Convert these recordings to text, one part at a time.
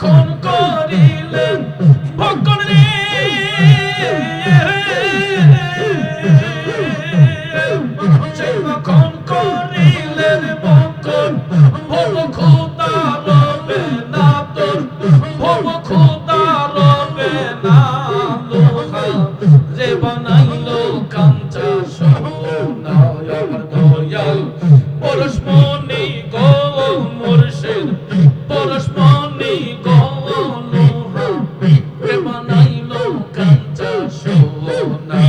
যখন করিলেন ভক্ষণ রে সেই যখন করিলেন ভক্ষণ ভব খোদা রবে না তোর ভব খোদা রবে না লোহা যে বানাইলো কাঞ্চা সোনা আমার দয়াল পরশমণি গো মুর্শিদ পরশমণি গো লোহা যে বানাইলো কাঞ্চা সোনা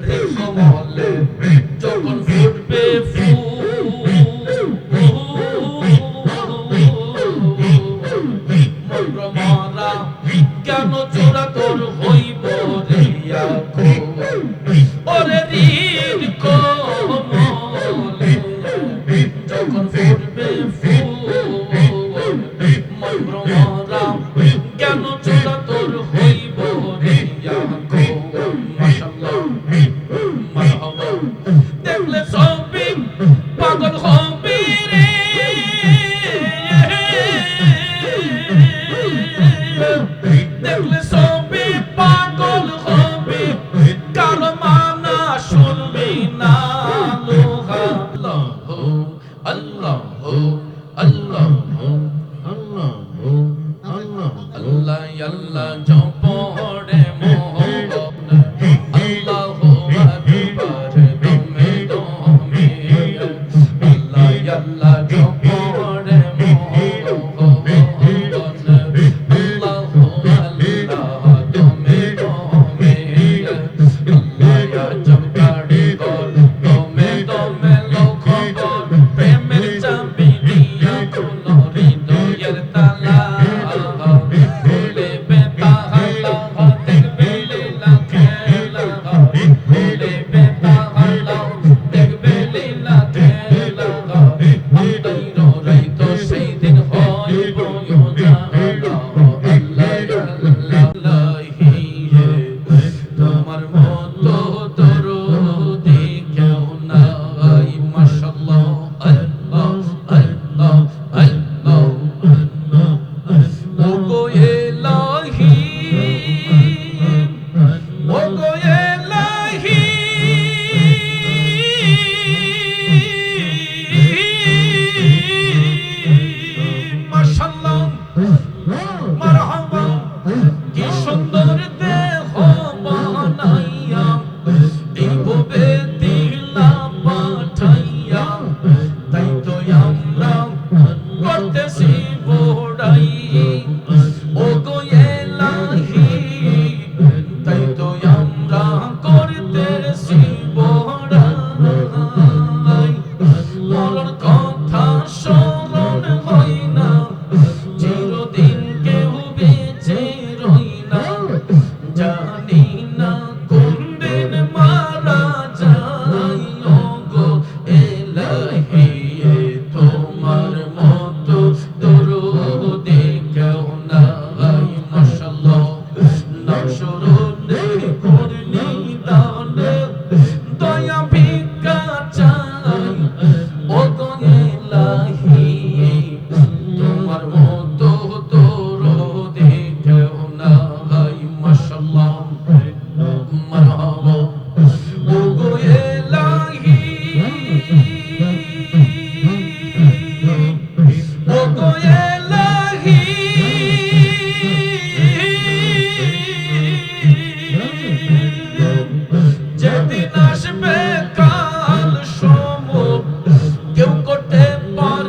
রে কমলে যখন ফুটবে ফুল মন্ত্রমালা কেন চোরা তোর হইব রে ওরে রির কমলে যখন ফুটবে ফুল মন্ত্রমালা কেন চোরা তোর হইব রে মাশাআল্লাহ মারহাবা দেখলে সবই পাগল হবি রে দেখলে সবই পাগল হবি কারো মানা শুনবি না লোহা আল্লাহ আল্লাহ আল্লাহ আল্লাহ আল্লাহ আল্লাহ জপড়ে মোহব্বত আল্লাহু আকবার দমে দমে আল্লাহ আল্লাহ জপড়ে মোহব্বত আল্লাহু আল্লাহ দমে দমে আল্লাহ জপড়ে গল দমে দমে লখবর প্রেমের চাবি দিয়া খুলো হৃদয়ের তালা তোমার মতো দরদি কেউ নাই মাশাআল্লাহ আল্লাহ আল্লাহ আল্লাহ ওগো ইলাহি ওগো ইলাহি মাশাআল্লাহ মারহাবা কি সুন্দর দেহ বানাইয়া এই ভবে দিলা পাঠাইয়া তাই তো আমরা করতেছি বড়াই ওগো ইলাহি তাই তো আমরা করতেছি বড়াই মরণ কথা স্মরণ হয় না চিরদিন কেউ বেঁচে রই না জানি না কোন দিন মারা যাই ওগো ইলাহি তোমার মতো দরদি কেউ নাই মাশাআল্লাহ নশরুনে করনি দানে দয়া ভিক্ষা চাই ওগো ইলাহি তোমার মতো দরদি কেউ নাই মাশাআল্লাহ মারহাবা ওগো ইলাহি ওগো ইলাহি যেদিন আসবে কাল সমুখ কেউ করতে পারবে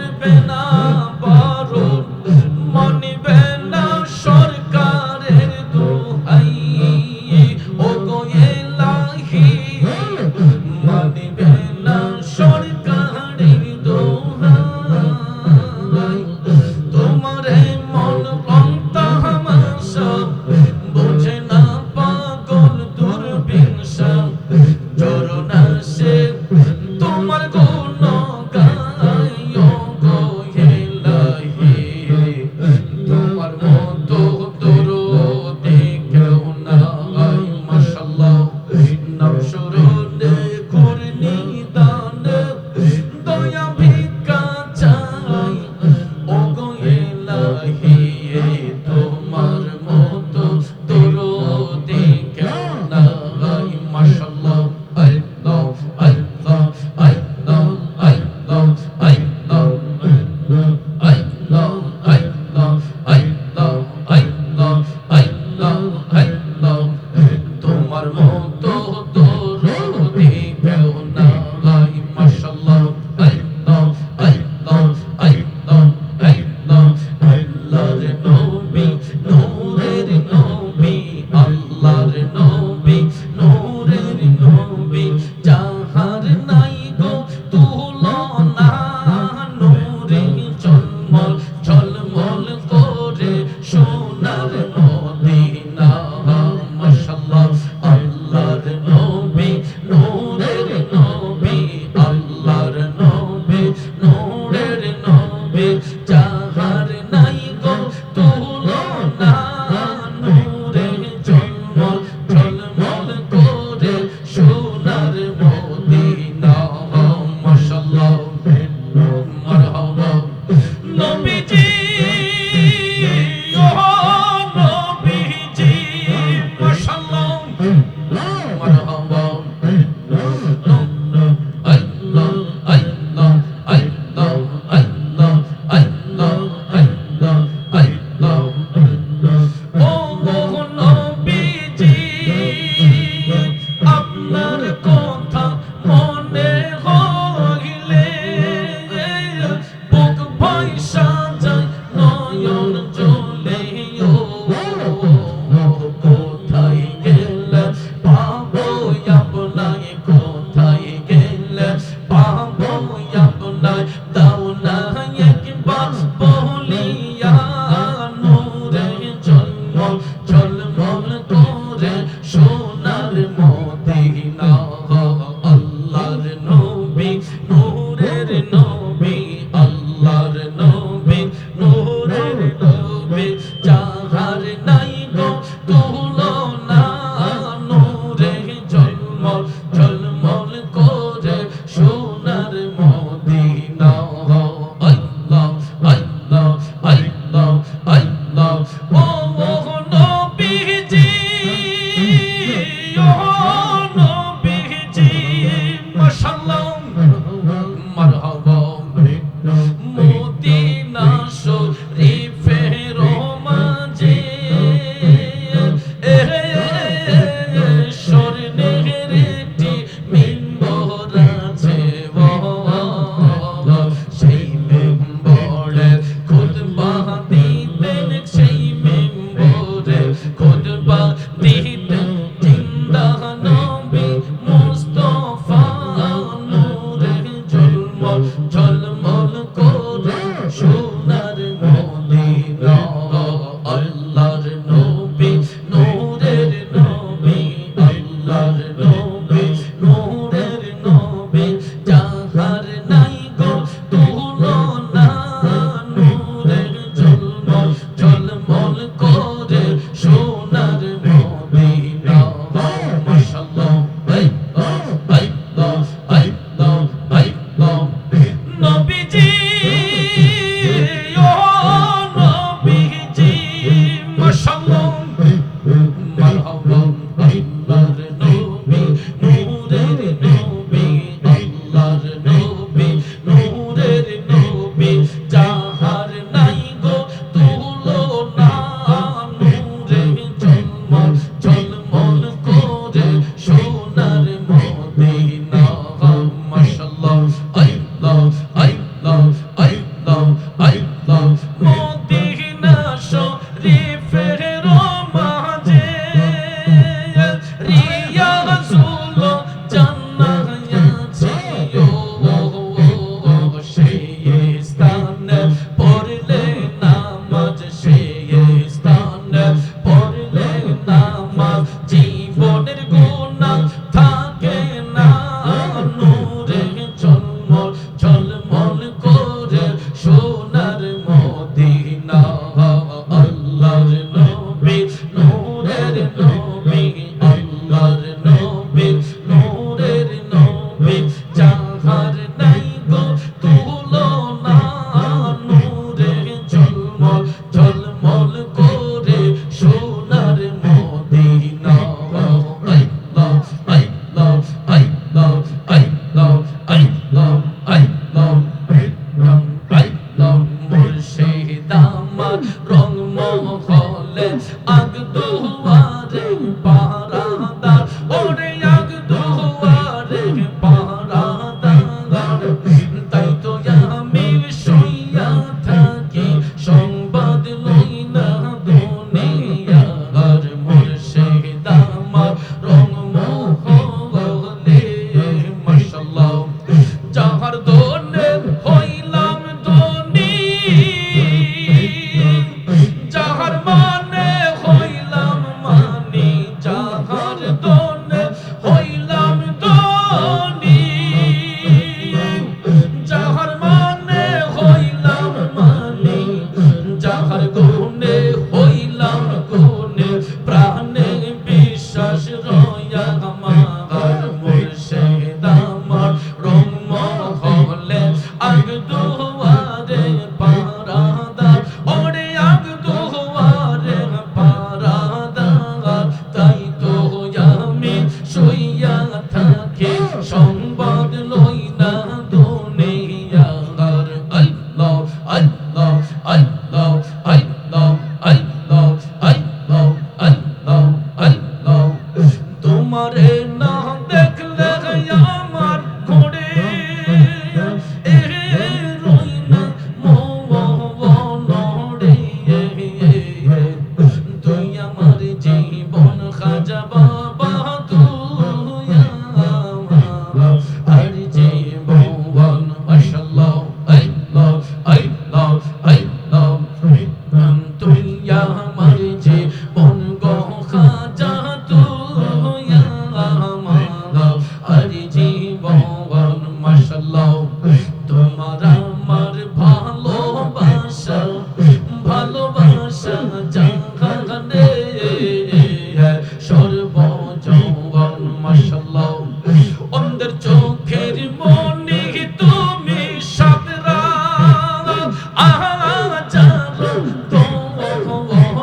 হাজারো দোহরে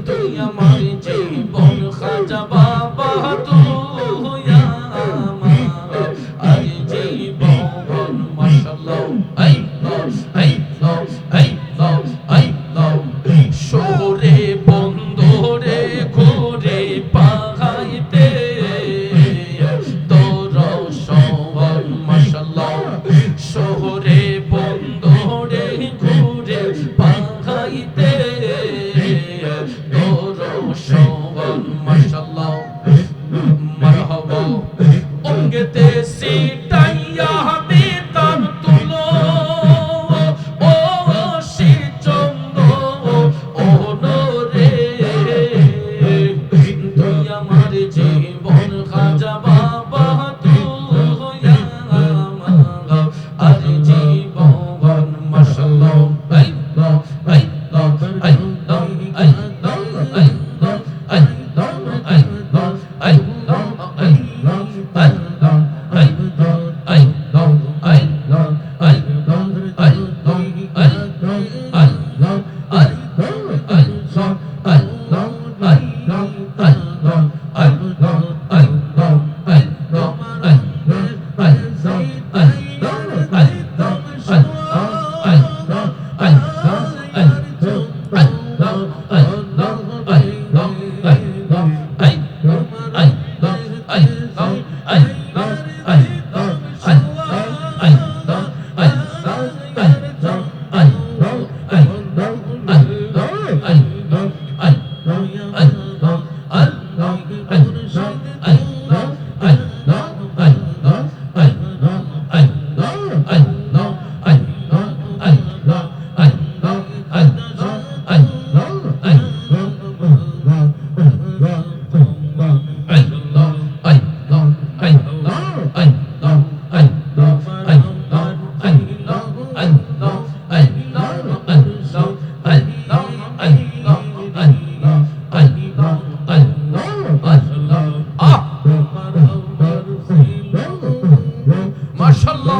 তুই আমার জীবন খাজা বাবা তুই আমার আর জীবন মাশাআল্লাহ শহরে বন্দরে ঘুরে পাহাইতে তোর সওয়াল মাশাআল্লাহ শহরে বন্দরে ঘুরে পাহাইতে তোর সওয়াল মাশাআল্লাহ মারহাবা অঙ্গেতে সিটাইয়া দিতাম তুলো ও সে চন্দ ও রে তুই আমার জীবন খাজা বাবা তুই আমার আর জীবন মাশাআল্লাহ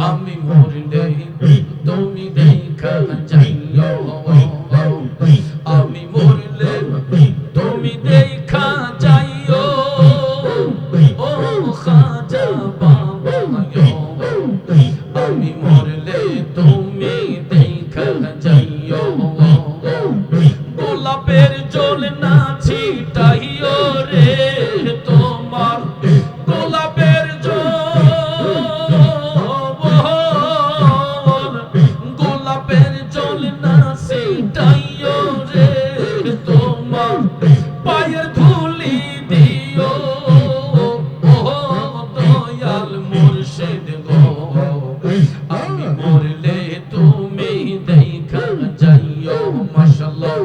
আমি মরলে তুমি দেখা যাইও আমি মরলে তুমি দেখা যাইও ও খাজা বাবা আমি মরলে তুমি দেখা যাইও গোলাপের জল না ছিটাইও রে তোমার গোলাপের গোলাপের জল না ছিটাইও রে তোমার পায়ের ধুলি দিও ও দয়াল মুর্শিদ গো আমি মরলে তুমি দেখা যাইও মাশাআল্লাহ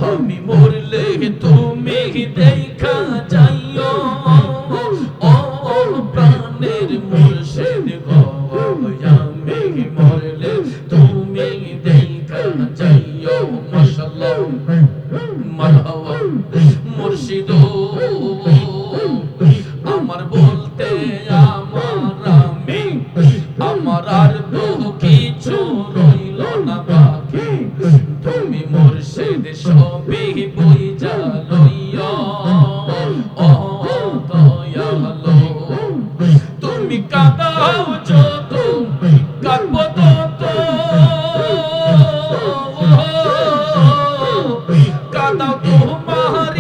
আমি মরলে তুমি দেখা যাইও ও প্রাণের মুর্শিদ গো আমি মরলে তুমি দেখা যাইও মাশাআল্লাহ মারহাবা মুর্শিদ আমার বলতে আমার আর তো কিছু রইল না বাকি তুমি মুর্শিদ সবই বুঝা লইয়া ও দয়ালো তুমি কাঁদাও যত কাঁদব তত কাঁদাও তোমার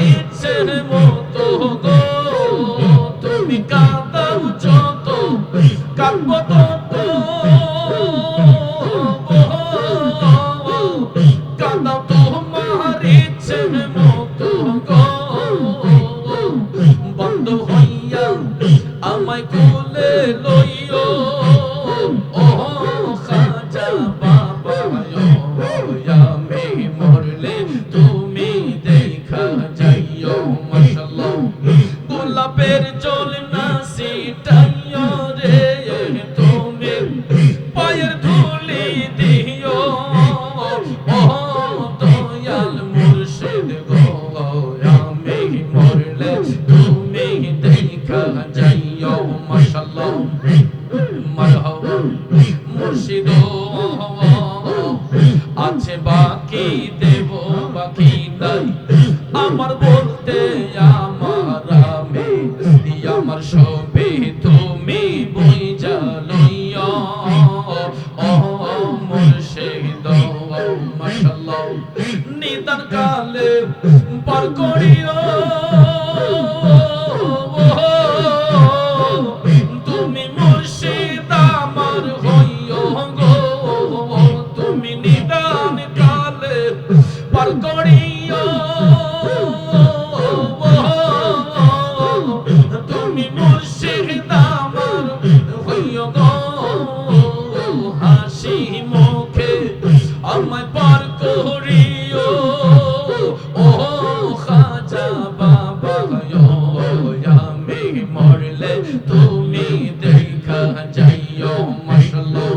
আমার বলতে আমার আমি আমার সবে তুমি বুঝা লইয়া ও মুর্শিদ মাশাআল্লাহ নিদান কালে পার করিও তুমি মুর্শিদ আমার হইও গো তুমি নিদান কালে পার করিও তুমি মুর্শিদ আমার হইও গো হাসি মুখে আমায় পার করিও ও খাজা বাবা আমি মরলে তুমি দেখা যাইও মাশাআল্লাহ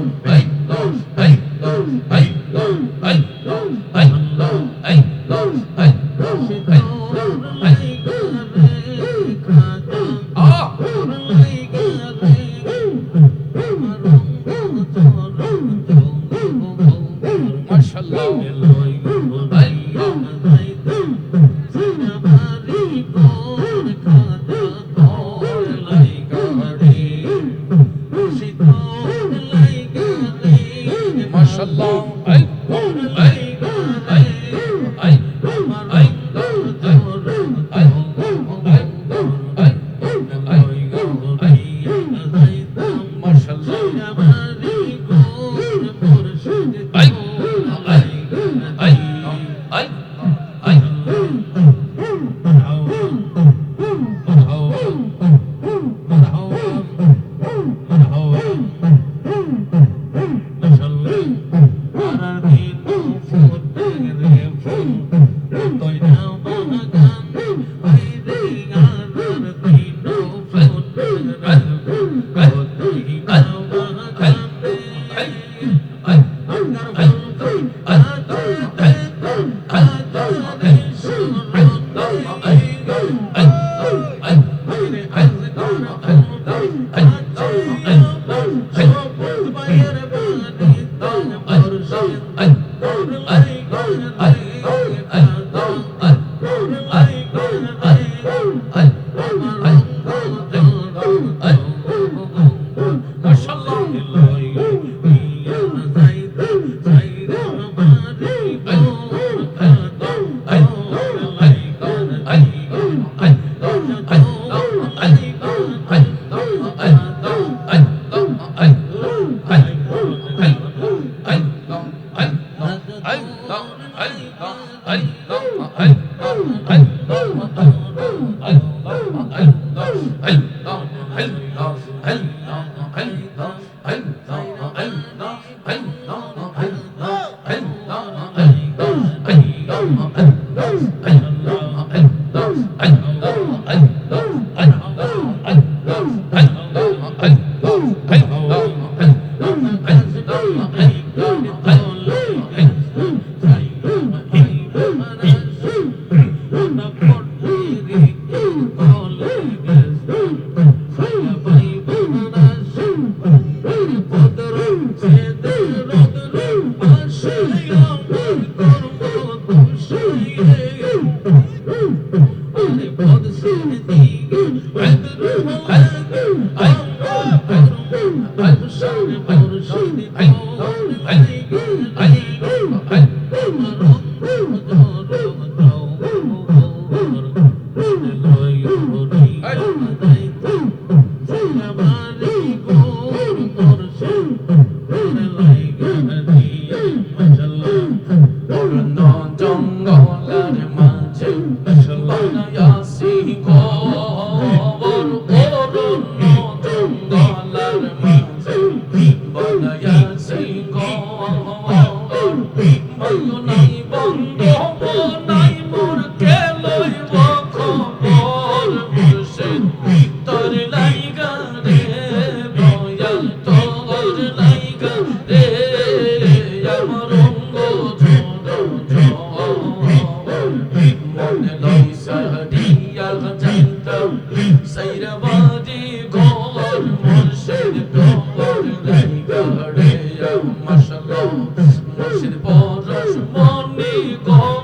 মুর্শিদ পরশ মনি গো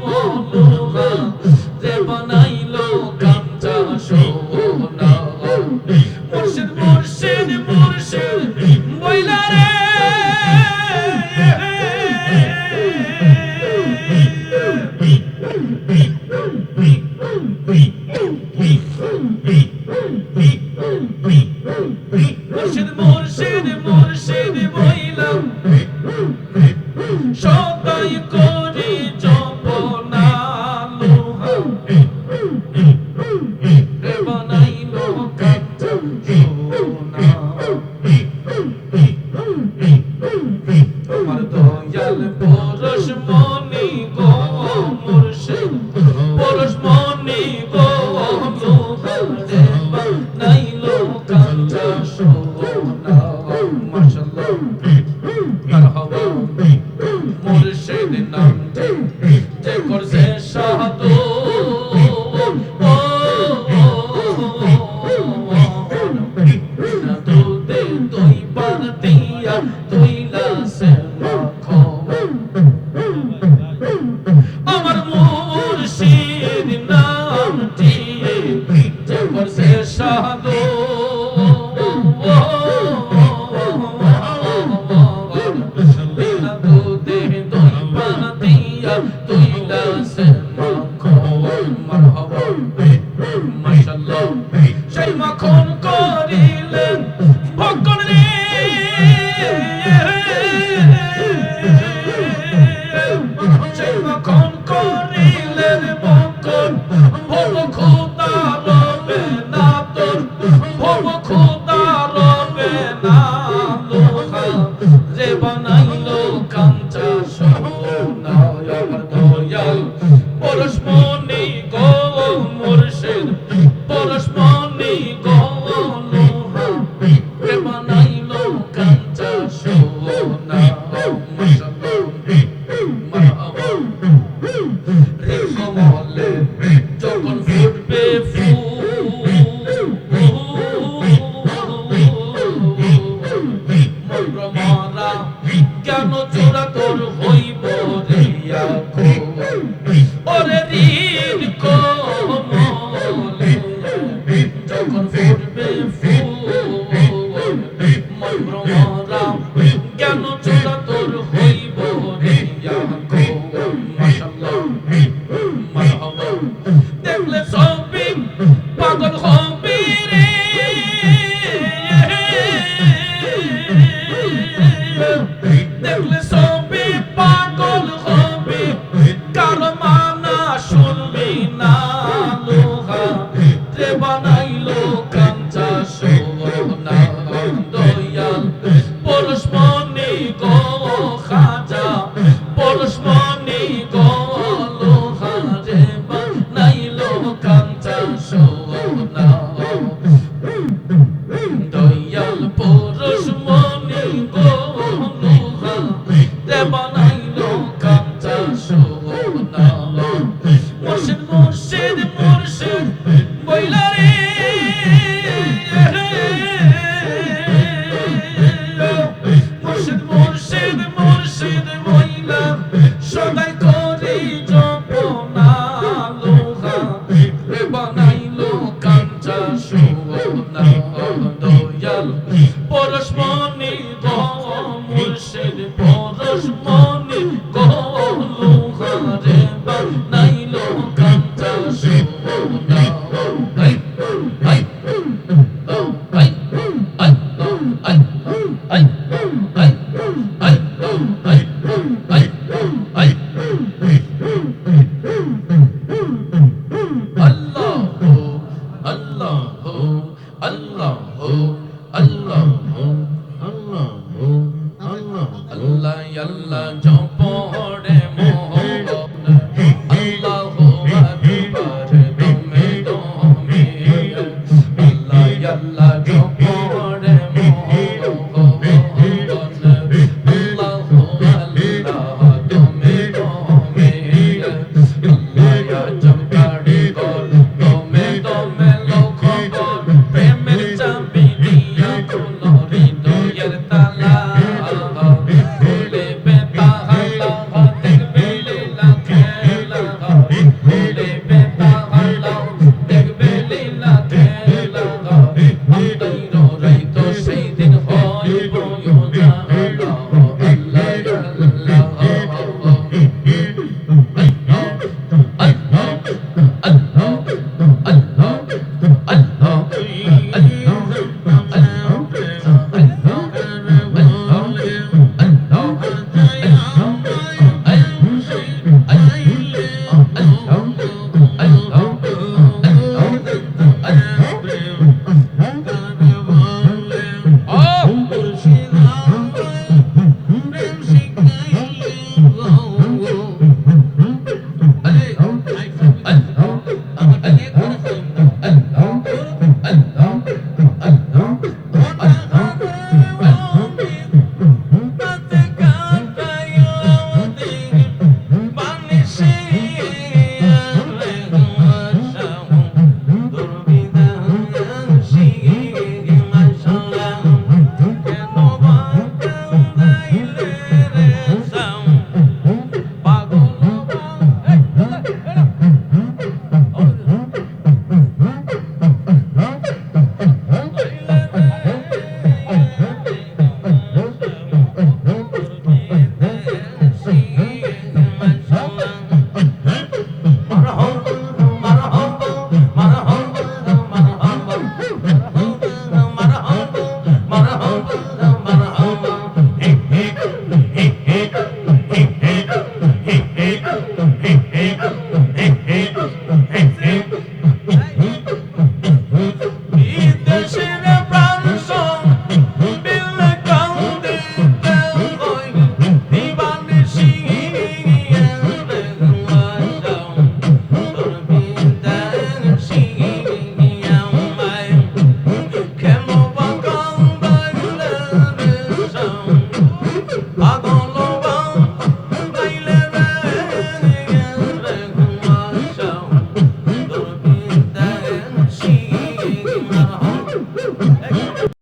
নামটি যে করছে সাধু দুধে দই পান দিয়া তুইলাছে মাখন মারহাবা মাশাআল্লাহ সেই মাখন করিলেন ভক্কন রে সেই মাখন করিলেন ভক্কন ভব খোদা রবে না তোর ভব খোদা রবে না লোহা যে বানাইলো কাঞ্চা সোনা দয়াল পরশমণি গো মুর্শিদ পরশমণি গো লোহা যে বানাইলো কাঞ্চা সোনা রে কমলে যখন ফুটবে ফুল মন্ত্রমালা জ্ঞান চোরা তোর হইব রে ওরে ঋণ কমলে যখন ফুটবে ফুল মন্ত্রমালা জ্ঞান চোরা তোর হইব রে মাশাআল্লাহ মারহাবা দেখলে সবই পাগল হবি রে দেখলে সবই পাগল হবি কারো মানা শুনবি না লোহা যে বানাইলো কাঞ্চা সোনা দয়াল পরশমণি গো খাজা পরশমণি গো লোহা যে বানাইলো কাঞ্চা সোনা দয়াল পরশমণি গো লোহা যে বানাইলো কাঞ্চা সোনা মুর্শিদ মুর্শিদ মুর্শিদ বইলা রে মুর্শিদ মুর্শিদ মুর্শিদ বইলা সদাই করি জপনা লোহা রে বানাইলো কাঞ্চা সোনা দয়াল পরশমণি গো মুর্শিদ পরশমণি গো লোহা রে বানাইলো কাঞ্চা সোনা I I I I I I I I I I I আল্লাহু আল্লাহু আল্লাহু আল্লাহু আল্লাহু আল্লাহ আল্লাহ জপড়ে মোহন আল্লাহু আকবার দমে দমে আল্লাহ আল্লাহ জপড়ে মোহন আল্লাহু আল্লাহ দমে দমে আল্লাহ জপড়ে গল দমে দমে লখবর প্রেমের চাবি দিয়া খুলো হৃদয়ের তালা খুলে বেতাহালা দেখবে লীলা খেলা খুলে বেতাহালা দেখবে লীলা খেলা আমদাইর রাইতো সেই দিন হইব ইউজালা আল্লাহ